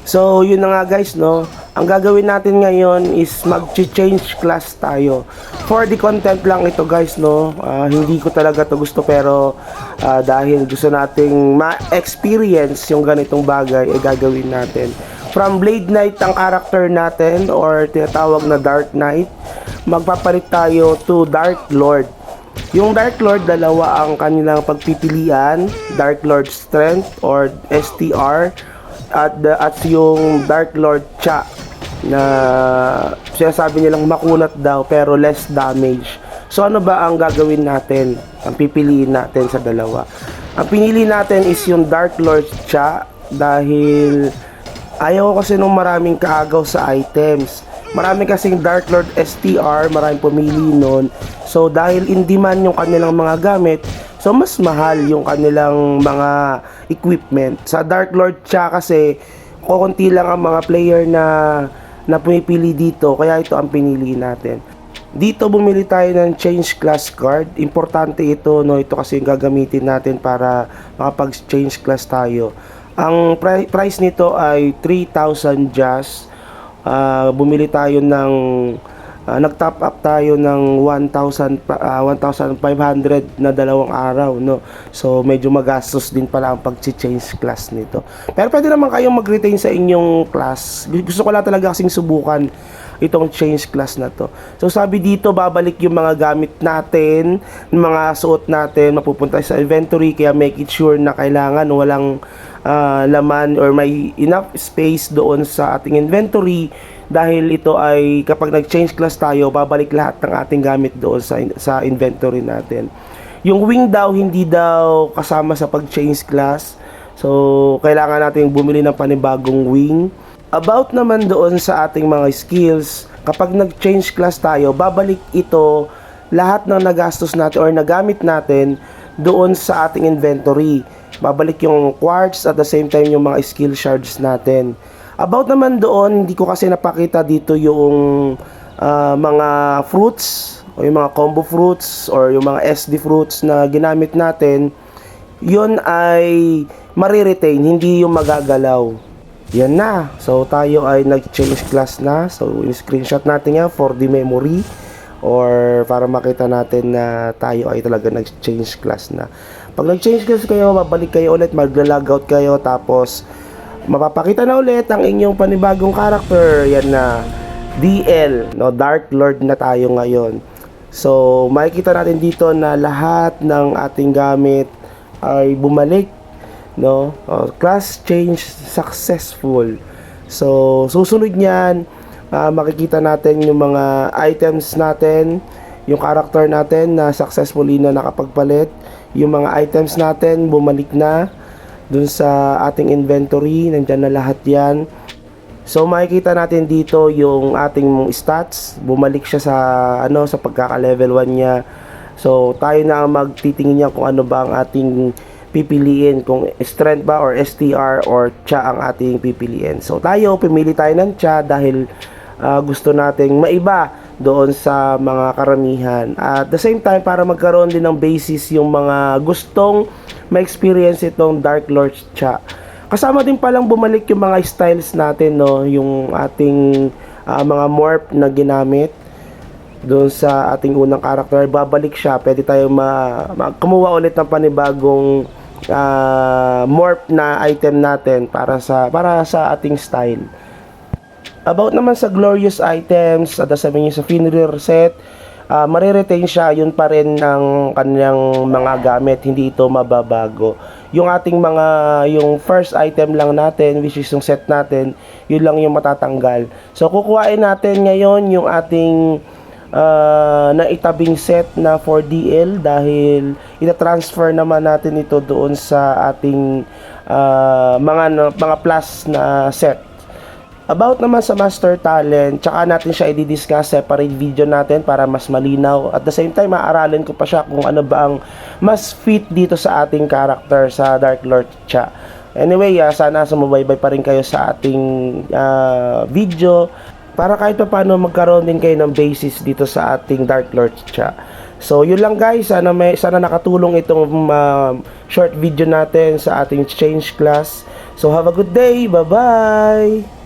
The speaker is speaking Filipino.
So, yun na nga guys, no? Ang gagawin natin ngayon is mag-change class tayo. For the content lang ito guys, no? Hindi ko talaga to gusto pero dahil gusto nating ma-experience yung ganitong bagay, gagawin natin. From Blade Knight ang character natin or tinatawag na Dark Knight, magpapalit tayo to Dark Lord. Yung Dark Lord, dalawa ang kanilang pagpipilian, Dark Lord Strength or STR at yung Dark Lord Cha na sinasabi nilang makunat daw pero less damage. So ano ba ang gagawin natin? Ang pipiliin natin sa dalawa. Ang pinili natin is yung Dark Lord Cha dahil ayaw ko kasi nung maraming kaagaw sa items. Marami kasing Dark Lord STR, maraming pumili nun. So dahil in demand yung kanilang mga gamit, so mas mahal yung kanilang mga equipment. Sa Dark Lord Cha kasi kukunti lang ang mga player na pumipili dito, kaya ito ang pinili natin. Dito bumili tayo ng change class card. Importante ito, no? Ito kasi yung gagamitin natin para makapag-change class tayo. Ang price nito ay 3,000 Jas. Bumili tayo ng nag-top up tayo ng 1,500 na dalawang araw, no? So medyo magastos din pala ang pag-change class nito. Pero pwede naman kayong mag-retain sa inyong class. Gusto ko lang talaga kasing subukan itong change class na to. So sabi dito, babalik yung mga gamit natin, mga suot natin, mapupunta sa inventory, kaya make it sure na kailangan walang laman or may enough space doon sa ating inventory dahil ito ay kapag nag-change class tayo, babalik lahat ng ating gamit doon sa inventory natin. Yung wing daw, hindi daw kasama sa pag-change class. So, kailangan natin bumili ng panibagong wing. About naman doon sa ating mga skills, kapag nag-change class tayo, babalik ito lahat ng nagastos natin or nagamit natin doon sa ating inventory. Babalik yung quartz at the same time yung mga skill shards natin. About naman doon, hindi ko kasi napakita dito yung mga fruits o yung mga combo fruits or yung mga SD fruits na ginamit natin. Yun ay mariretain, hindi yung magagalaw. Yan na. So tayo ay nag-change class na. So in-screenshot natin yan for the memory or para makita natin na tayo ay talaga nag-change class na. Pag nag-change class kayo, babalik kayo ulit, mag-logout kayo, tapos mapapakita na ulit ang inyong panibagong character. Yan na, DL, no? Dark Lord na tayo ngayon. So makikita natin dito na lahat ng ating gamit ay bumalik, no? Class change successful. So susunod niyan, makikita natin yung mga items natin, yung character natin na successfully na nakapagpalit, yung mga items natin bumalik na dun sa ating inventory, nandyan na lahat yan. So makikita natin dito yung ating stats, bumalik siya sa sa pagkaka-level 1 niya. So tayo na magtitingin niya kung ano ba ang ating pipiliin, kung strength ba or STR or Cha ang ating pipiliin. So tayo, pumili tayo ng Cha dahil gusto nating maiba doon sa mga karamihan. At the same time, para magkaroon din ng basis yung mga gustong ma-experience itong Dark Lord Cha. Kasama din palang bumalik yung mga styles natin, no? Yung ating mga morph na ginamit doon sa ating unang character, babalik siya. Pwede tayong kumuha ulit ng panibagong morph na item natin para sa ating style. About naman sa glorious items, at sabi niyo sa Fenrir set, mariretain siya, yun pa rin ang kanyang mga gamit, hindi ito mababago. Yung ating yung first item lang natin, which is yung set natin, yun lang yung matatanggal. So kukuhain natin ngayon yung ating naitabing set na 4DL dahil ita-transfer naman natin ito doon sa ating mga plus na set. About naman sa Master Talent, tsaka natin siya i-discuss, separate video natin para mas malinaw. At the same time, maaralin ko pa siya kung ano ba ang mas fit dito sa ating character sa Dark Lord Cha. Anyway, sana sumubaybay pa rin kayo sa ating video. para kahit pa paano magkaroon din kayo ng basis dito sa ating Dark Lord siya. So yun lang guys, sana nakatulong itong short video natin sa ating change class. So have a good day, bye bye.